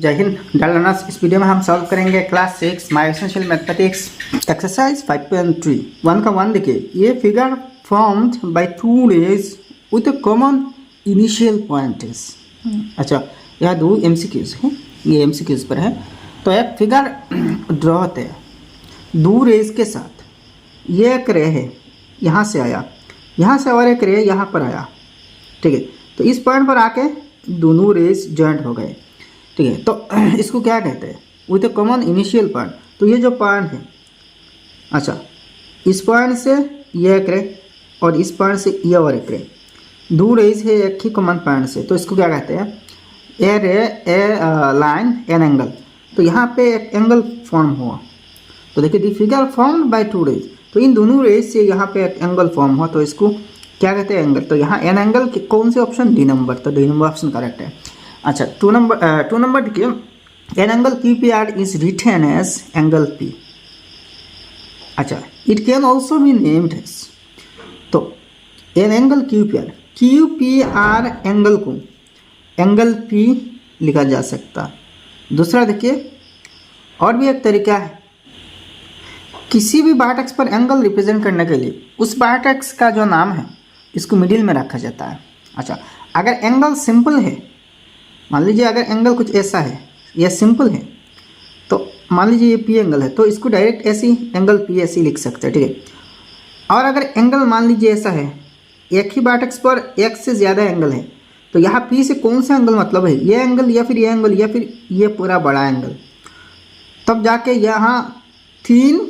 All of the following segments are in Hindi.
जय हिंद। डाल रनर्स, इस वीडियो में हम सॉल्व करेंगे class 6 my essential mathematics exercise 5.3 1 का 1। देखिए ये figure formed by two rays with a common initial points. अच्छा, यह दो एमसीक्यूज हैं, ये एमसीक्यूज पर है। तो एक फिगर ड्रॉ होते हैं दो रेज के साथ। ये एक रे है, यहाँ से आया, यहाँ से और एक रे यहाँ पर आया, ठीक है। तो इस पॉइंट पर आके दोनों रेज जॉइंट हो गए, ठीक है। तो इसको क्या कहते हैं? With a common initial point. तो ये जो पॉइंट है, अच्छा, इस पॉइंट से ये एक रे और इस पॉइंट से ये और एक रे, दो रेज है एक ही कॉमन पॉइंट से। तो इसको क्या कहते हैं? ए रे ए लाइन एन एंगल। तो यहाँ पे एक एंगल फॉर्म हुआ। तो देखिए the figure form by two rays. तो इन दोनों रेज से यहाँ पे एक एंगल फॉर्म हुआ, तो इसको क्या कहते हैं? एंगल। तो यहाँ एन एंगल कौन से ऑप्शन? डी नंबर। तो डी नंबर ऑप्शन करेक्ट है। अच्छा, टू नंबर देखिए, an angle Q P R is written as angle P. अच्छा, it can also be named as. तो an angle Q P R angle को एंगल पी लिखा जा सकता। दूसरा देखिए, और भी एक तरीका है, किसी भी वर्टेक्स पर एंगल रिप्रेजेंट करने के लिए उस वर्टेक्स का जो नाम है इसको मिडिल में रखा जाता है। अच्छा, अगर एंगल सिंपल है, मान लीजिए अगर एंगल कुछ ऐसा है, यह सिंपल है, तो मान लीजिए ये पी एंगल है, तो इसको डायरेक्ट ऐसे ही एंगल पी ऐसे ही लिख सकते हैं, ठीक है। और अगर एंगल मान लीजिए ऐसा है, एक ही वर्टेक्स पर एक से ज़्यादा एंगल है, तो यहाँ पी से कौन सा एंगल मतलब है? ये एंगल या फिर ये एंगल या फिर ये पूरा बड़ा एंगल। तब जाके यहाँ तीन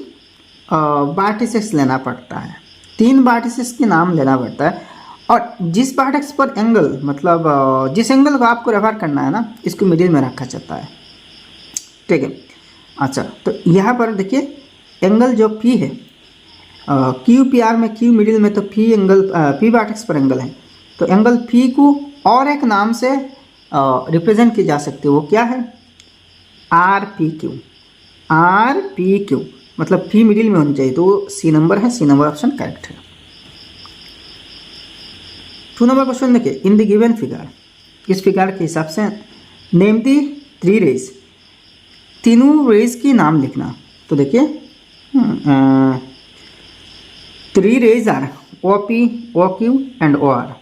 वर्टिसेस लेना पड़ता है, तीन वर्टिसेस के नाम लेना पड़ता है। और जिस वर्टेक्स पर एंगल मतलब जिस एंगल को आपको रेफर करना है ना, इसको मिडिल में रखा जाता है, ठीक है। अच्छा, तो यहाँ पर देखिए एंगल जो पी है, क्यू पी आर में क्यू मिडिल में, तो पी एंगल पी वर्टेक्स पर एंगल है। तो एंगल पी को और एक नाम से रिप्रेजेंट की जा सकती है, वो क्या है? R P Q. R P Q मतलब पी मिडिल में होनी चाहिए, तो सी नंबर है, सी नंबर ऑप्शन करेक्ट है। 2 नंबर क्वेश्चन देखिए, इन द गिवन फिगर, इस फिगर के हिसाब से नेम दी थ्री रेज, तीनों रेज की नाम लिखना। तो देखिए three rays are O P, O Q and O R.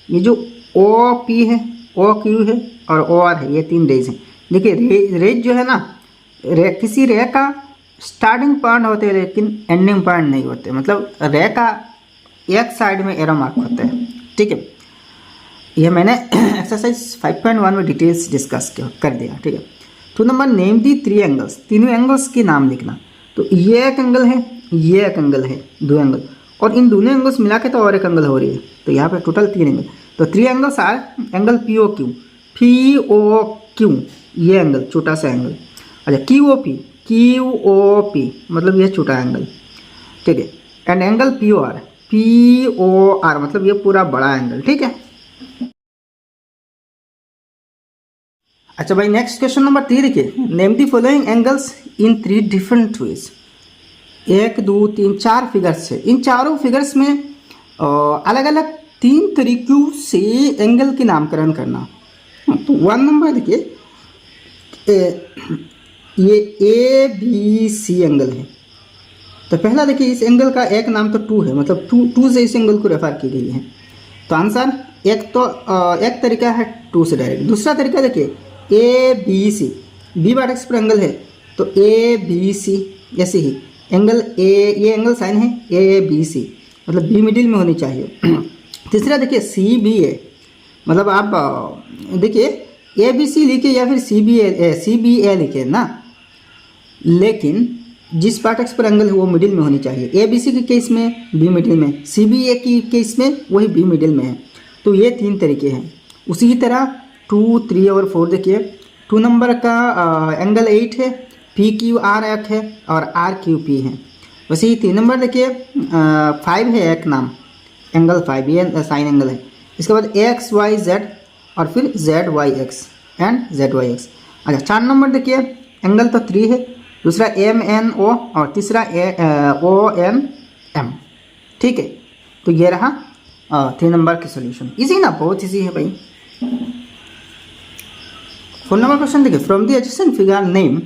ये जो ओ पी है, ओ क्यू है और ओ आर है, ये तीन रेज हैं। देखिए रेज जो है ना, किसी रे का स्टार्टिंग पॉइंट होते हैं लेकिन एंडिंग पॉइंट नहीं होते, मतलब रे का एक साइड में एरो मार्क होते हैं, ठीक है। ये मैंने एक्सरसाइज 5.1 में डिटेल्स डिस्कस कर दिया, ठीक है। 2 number, name the three angles, तीनों एंगल्स के नाम लिखना। तो ये एक एंगल है, ये एक एंगल है, दो एंगल, और इन दोनों एंगल्स मिला के तो और एक एंगल हो रही है। तो यहाँ पे टोटल 3 एंगल। तो 3 angles are angle P O Q, P O Q ये एंगल, छोटा सा एंगल। अच्छा, क्यू ओ पी मतलब ये छोटा एंगल, ठीक है। And angle P O R मतलब ये पूरा बड़ा एंगल, ठीक है। अच्छा भाई, नेक्स्ट क्वेश्चन नंबर 3 देखिए, name the following angles in 3 different ways. 1 2 3 4 figures है, इन चारों फिगर्स में अलग अलग 3 तरीकों से एंगल के नामकरण करना। तो 1 नंबर देखिए, ये ए बी सी एंगल है। तो पहला देखिए, इस एंगल का एक नाम तो 2 है, मतलब 2 से इस एंगल को रेफर की गई है। तो आंसर एक तरीका है 2 से डायरेक्ट। दूसरा तरीका देखिए, A B C, B vertex पर एंगल है, तो ए बी सी ऐसे ही एंगल ए, ये एंगल साइन है ए बी सी, मतलब बी मिडिल में होनी चाहिए। तीसरा देखिए सी बी ए, मतलब आप देखिए ए बी सी लिखे या फिर सी बी ए लिखे ना, लेकिन जिस वर्टेक्स पर एंगल है वो मिडिल में होनी चाहिए। ए बी सी के केस में बी मिडिल में, सी बी ए की केस में वही बी मिडिल में है। तो ये 3 तरीके हैं। उसी तरह 2 3 और 4 देखिए, 2 नंबर का एंगल 8 है, पी क्यू आर एक है और आर क्यू पी है। वैसे ही 3 नंबर देखिए 5 है, एक नाम एंगल 5, ये साइन एंगल है। इसके बाद एक्स वाई जेड और फिर Z Y X and Z Y X. अच्छा, 4 नंबर देखिए एंगल तो 3 है, दूसरा एम एन ओ और तीसरा ओ एन एम, ठीक है। तो ये रहा 3 नंबर की सोल्यूशन। इजी ना, बहुत इजी है भाई। 4 नंबर क्वेश्चन देखिए, from the adjacent figure name,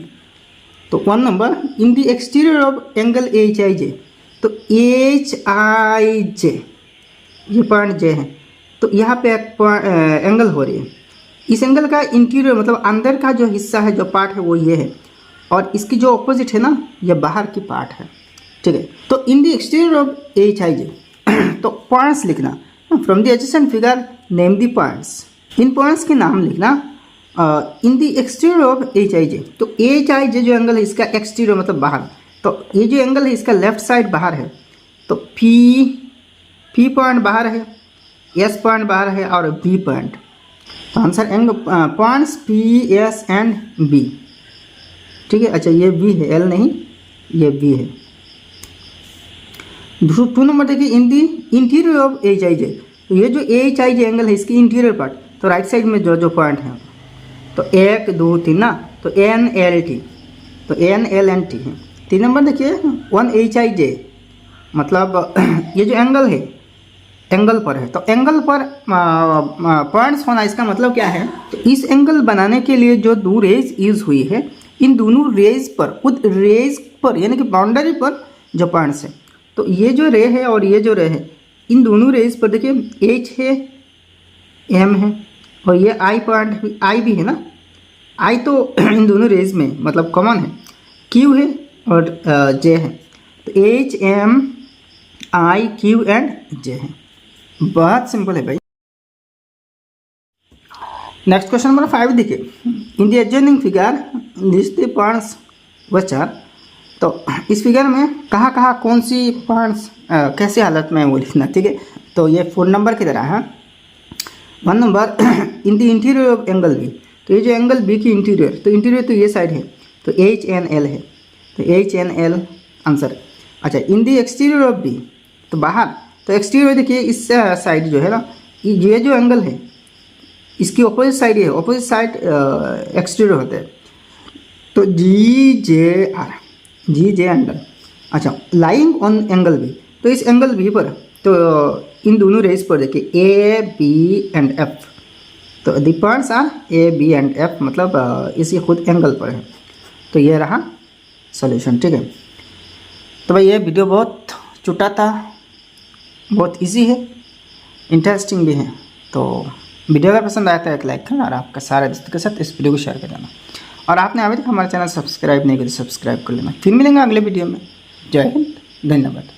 तो 1 number in the exterior of angle H I J, तो एच आई जे ये पॉइंट जे है, तो यहाँ पे एक एंगल हो रही है। इस एंगल का इंटीरियर मतलब अंदर का जो हिस्सा है, जो पार्ट है वो ये है, और इसकी जो ऑपोजिट है ना, ये बाहर की पार्ट है, ठीक है। तो in the exterior of H I J, तो पॉइंट्स लिखना, from the adjacent figure name the points, इन पॉइंट्स के नाम लिखना in the exterior of H I J. तो एच आई जे जो एंगल है इसका एक्सटीरियर मतलब बाहर, तो ये जो एंगल है इसका लेफ्ट साइड बाहर है, तो पी पॉइंट बाहर है, एस पॉइंट बाहर है और बी पॉइंट। तो answer angle points P S and B, ठीक है। अच्छा ये बी है, एल नहीं, ये बी है। 2 नंबर देखिए, इन दी interior of H I J, तो ये जो एच आई जे एंगल है इसकी इंटीरियर पार्ट, तो राइट साइड में जो पॉइंट है, तो 1 2 3 ना, तो एन एल टी, तो एन एल एन टी है। 3 नंबर देखिए, 1 एच आई जे, मतलब ये जो एंगल है एंगल पर है, तो एंगल पर पॉइंट्स होना इसका मतलब क्या है, तो इस एंगल बनाने के लिए जो 2 रेज यूज हुई है, इन दोनों रेज पर, उस रेज पर यानी कि बाउंड्री पर जो पॉइंट्स है, तो ये जो रे है और ये जो रे है, इन दोनों रेज पर देखिए एच है, एम है, और ये आई पॉइंट, आई भी है ना, आई तो इन दोनों रेज में मतलब कॉमन है, क्यू है और जे है, तो H M I Q and J है। बहुत सिंपल है भाई। नेक्स्ट क्वेश्चन नंबर 5 देखिए, in the adjoining figure list the points which are, तो इस फिगर में कहाँ कहाँ कौन सी पॉइंट्स कैसे हालत में वो लिखना, ठीक है। तो ये 4 नंबर की तरह है। 1 number in the interior of angle B, तो ये जो एंगल बी की इंटीरियर, तो इंटीरियर तो ये साइड है, तो एच एन एल है, तो एच एन एल आंसर। अच्छा in the exterior of B, तो बाहर, तो एक्सटीरियर देखिए इस साइड जो है ना, ये जो एंगल है इसकी अपोजिट साइड है, अपोजिट साइड एक्सटीरियर होता है, तो जी जे आर, जी जे एंगल। अच्छा लाइंग ऑन एंगल बी, तो इस एंगल बी पर, तो इन दोनों रेज पर देखिए ए बी एंड एफ, तो the points are A B and F, मतलब इसी खुद एंगल पर है। तो ये रहा सॉल्यूशन, ठीक है। तो भाई ये वीडियो बहुत छोटा था, बहुत इजी है, इंटरेस्टिंग भी है। तो वीडियो अगर पसंद आया तो एक लाइक करना और आपका सारे दोस्तों के साथ इस वीडियो को शेयर कर देना। और आपने अभी तक हमारे चैनल सब्सक्राइब नहीं किया तो सब्सक्राइब कर लेना। फिर मिलेंगे अगले वीडियो में। जय हिंद, धन्यवाद।